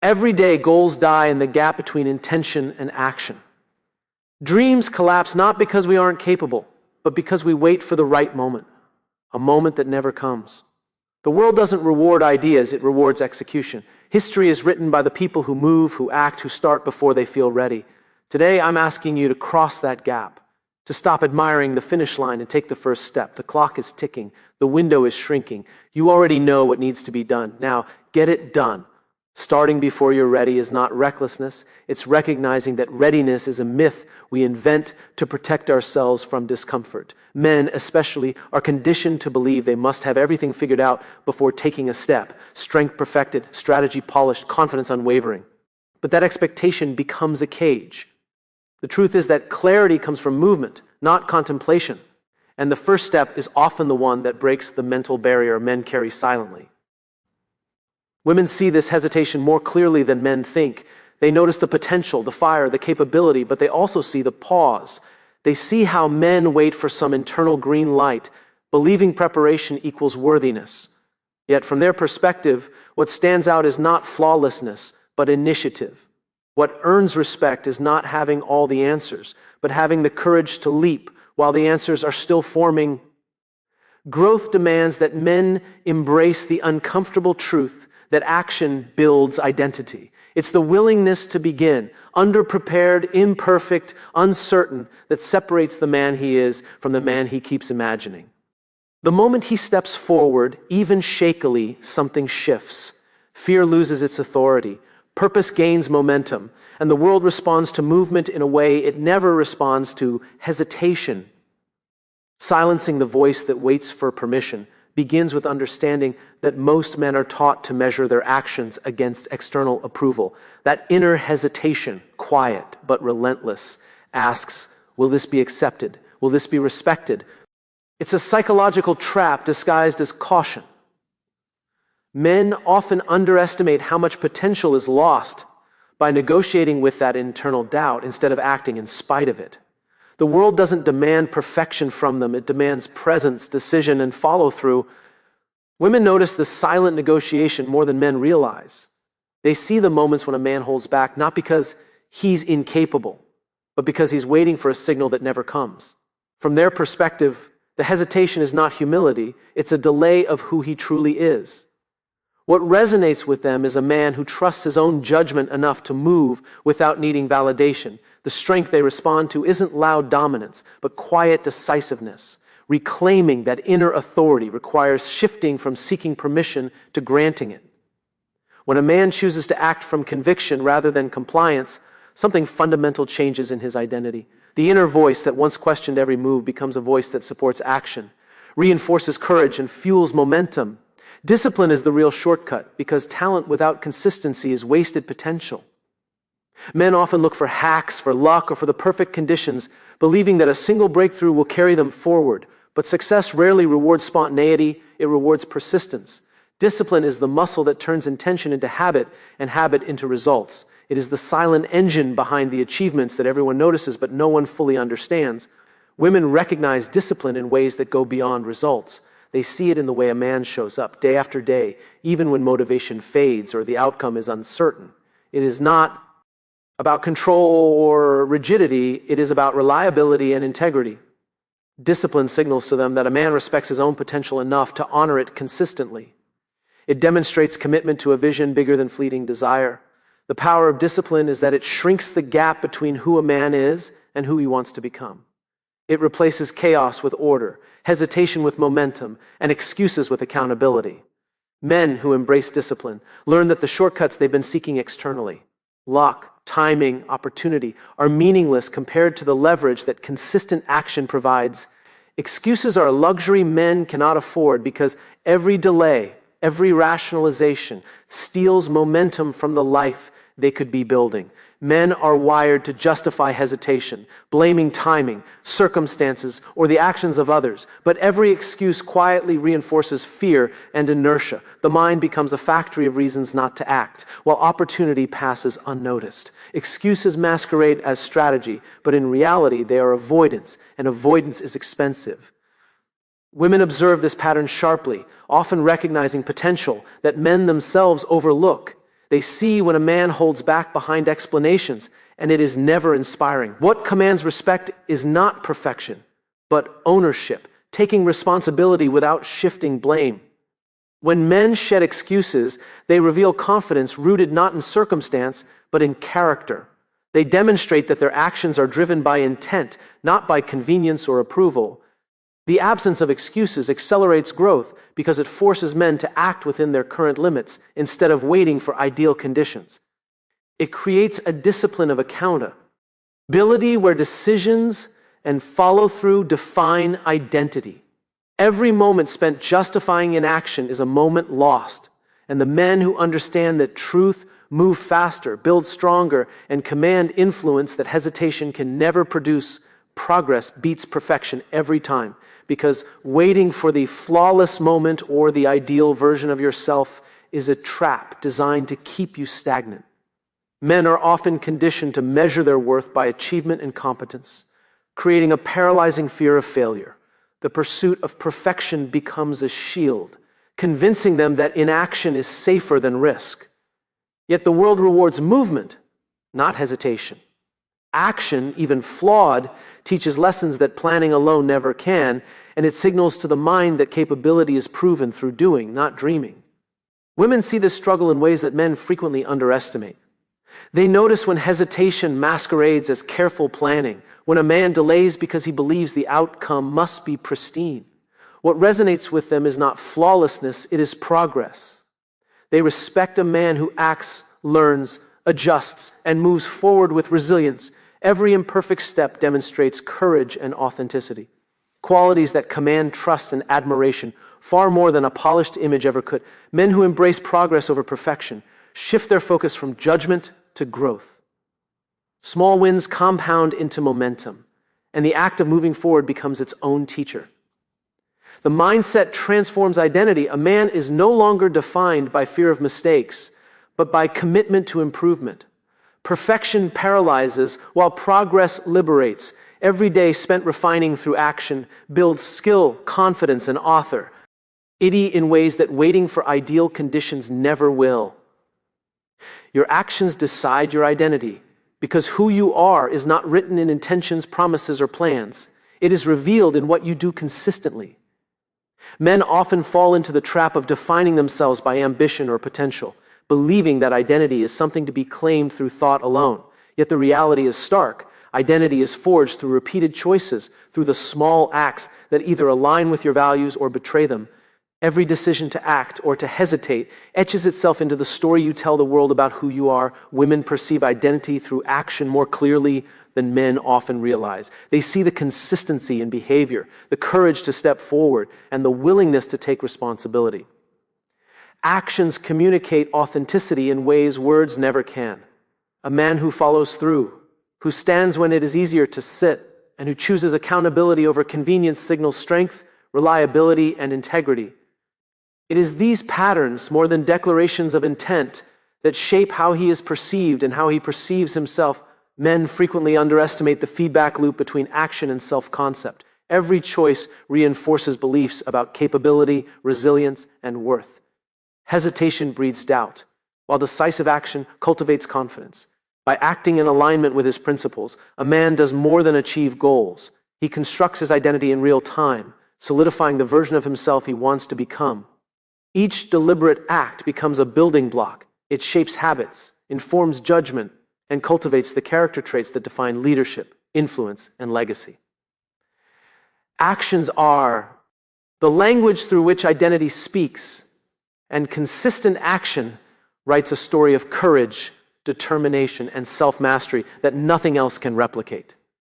Every day, goals die in the gap between intention and action. Dreams collapse not because we aren't capable, but because we wait for the right moment, a moment that never comes. The world doesn't reward ideas, it rewards execution. History is written by the people who move, who act, who start before they feel ready. Today, I'm asking you to cross that gap, to stop admiring the finish line and take the first step. The clock is ticking. The window is shrinking. You already know what needs to be done. Now, get it done. Starting before you're ready is not recklessness. It's recognizing that readiness is a myth we invent to protect ourselves from discomfort. Men, especially, are conditioned to believe they must have everything figured out before taking a step. Strength perfected, strategy polished, confidence unwavering. But that expectation becomes a cage. The truth is that clarity comes from movement, not contemplation. And the first step is often the one that breaks the mental barrier men carry silently. Women see this hesitation more clearly than men think. They notice the potential, the fire, the capability, but they also see the pause. They see how men wait for some internal green light, believing preparation equals worthiness. Yet from their perspective, what stands out is not flawlessness, but initiative. What earns respect is not having all the answers, but having the courage to leap while the answers are still forming. Growth demands that men embrace the uncomfortable truth that action builds identity. It's the willingness to begin, underprepared, imperfect, uncertain, that separates the man he is from the man he keeps imagining. The moment he steps forward, even shakily, something shifts. Fear loses its authority. Purpose gains momentum, and the world responds to movement in a way it never responds to hesitation. Silencing the voice that waits for permission begins with understanding that most men are taught to measure their actions against external approval. That inner hesitation, quiet but relentless, asks, will this be accepted? Will this be respected? It's a psychological trap disguised as caution. Men often underestimate how much potential is lost by negotiating with that internal doubt instead of acting in spite of it. The world doesn't demand perfection from them. It demands presence, decision, and follow-through. Women notice the silent negotiation more than men realize. They see the moments when a man holds back, not because he's incapable, but because he's waiting for a signal that never comes. From their perspective, the hesitation is not humility. It's a delay of who he truly is. What resonates with them is a man who trusts his own judgment enough to move without needing validation. The strength they respond to isn't loud dominance, but quiet decisiveness. Reclaiming that inner authority requires shifting from seeking permission to granting it. When a man chooses to act from conviction rather than compliance, something fundamental changes in his identity. The inner voice that once questioned every move becomes a voice that supports action, reinforces courage, and fuels momentum. Discipline is the real shortcut, because talent without consistency is wasted potential. Men often look for hacks, for luck, or for the perfect conditions, believing that a single breakthrough will carry them forward. But success rarely rewards spontaneity, it rewards persistence. Discipline is the muscle that turns intention into habit and habit into results. It is the silent engine behind the achievements that everyone notices but no one fully understands. Women recognize discipline in ways that go beyond results. They see it in the way a man shows up day after day, even when motivation fades or the outcome is uncertain. It is not about control or rigidity, it is about reliability and integrity. Discipline signals to them that a man respects his own potential enough to honor it consistently. It demonstrates commitment to a vision bigger than fleeting desire. The power of discipline is that it shrinks the gap between who a man is and who he wants to become. It replaces chaos with order, hesitation with momentum, and excuses with accountability. Men who embrace discipline learn that the shortcuts they've been seeking externally, luck, timing, opportunity, are meaningless compared to the leverage that consistent action provides. Excuses are a luxury men cannot afford because every delay, every rationalization steals momentum from the life they could be building. Men are wired to justify hesitation, blaming timing, circumstances, or the actions of others. But every excuse quietly reinforces fear and inertia. The mind becomes a factory of reasons not to act, while opportunity passes unnoticed. Excuses masquerade as strategy, but in reality they are avoidance, and avoidance is expensive. Women observe this pattern sharply, often recognizing potential that men themselves overlook. They see when a man holds back behind explanations, and it is never inspiring. What commands respect is not perfection, but ownership, taking responsibility without shifting blame. When men shed excuses, they reveal confidence rooted not in circumstance, but in character. They demonstrate that their actions are driven by intent, not by convenience or approval. The absence of excuses accelerates growth because it forces men to act within their current limits instead of waiting for ideal conditions. It creates a discipline of accountability where decisions and follow-through define identity. Every moment spent justifying inaction is a moment lost, and the men who understand that truth move faster, build stronger, and command influence that hesitation can never produce, progress beats perfection every time, because waiting for the flawless moment or the ideal version of yourself is a trap designed to keep you stagnant. Men are often conditioned to measure their worth by achievement and competence, creating a paralyzing fear of failure. The pursuit of perfection becomes a shield, convincing them that inaction is safer than risk. Yet the world rewards movement, not hesitation. Action, even flawed, teaches lessons that planning alone never can, and it signals to the mind that capability is proven through doing, not dreaming. Women see this struggle in ways that men frequently underestimate. They notice when hesitation masquerades as careful planning, when a man delays because he believes the outcome must be pristine. What resonates with them is not flawlessness, it is progress. They respect a man who acts, learns, adjusts, and moves forward with resilience. Every imperfect step demonstrates courage and authenticity, qualities that command trust and admiration far more than a polished image ever could. Men who embrace progress over perfection shift their focus from judgment to growth. Small wins compound into momentum, and the act of moving forward becomes its own teacher. The mindset transforms identity. A man is no longer defined by fear of mistakes, but by commitment to improvement. Perfection paralyzes, while progress liberates. Every day spent refining through action builds skill, confidence, and authority in ways that waiting for ideal conditions never will. Your actions decide your identity, because who you are is not written in intentions, promises, or plans. It is revealed in what you do consistently. Men often fall into the trap of defining themselves by ambition or potential, believing that identity is something to be claimed through thought alone. Yet the reality is stark. Identity is forged through repeated choices, through the small acts that either align with your values or betray them. Every decision to act or to hesitate etches itself into the story you tell the world about who you are. Women perceive identity through action more clearly than men often realize. They see the consistency in behavior, the courage to step forward, and the willingness to take responsibility. Actions communicate authenticity in ways words never can. A man who follows through, who stands when it is easier to sit, and who chooses accountability over convenience signals strength, reliability, and integrity. It is these patterns, more than declarations of intent, that shape how he is perceived and how he perceives himself. Men frequently underestimate the feedback loop between action and self-concept. Every choice reinforces beliefs about capability, resilience, and worth. Hesitation breeds doubt, while decisive action cultivates confidence. By acting in alignment with his principles, a man does more than achieve goals. He constructs his identity in real time, solidifying the version of himself he wants to become. Each deliberate act becomes a building block. It shapes habits, informs judgment, and cultivates the character traits that define leadership, influence, and legacy. Actions are the language through which identity speaks, and consistent action writes a story of courage, determination, and self-mastery that nothing else can replicate.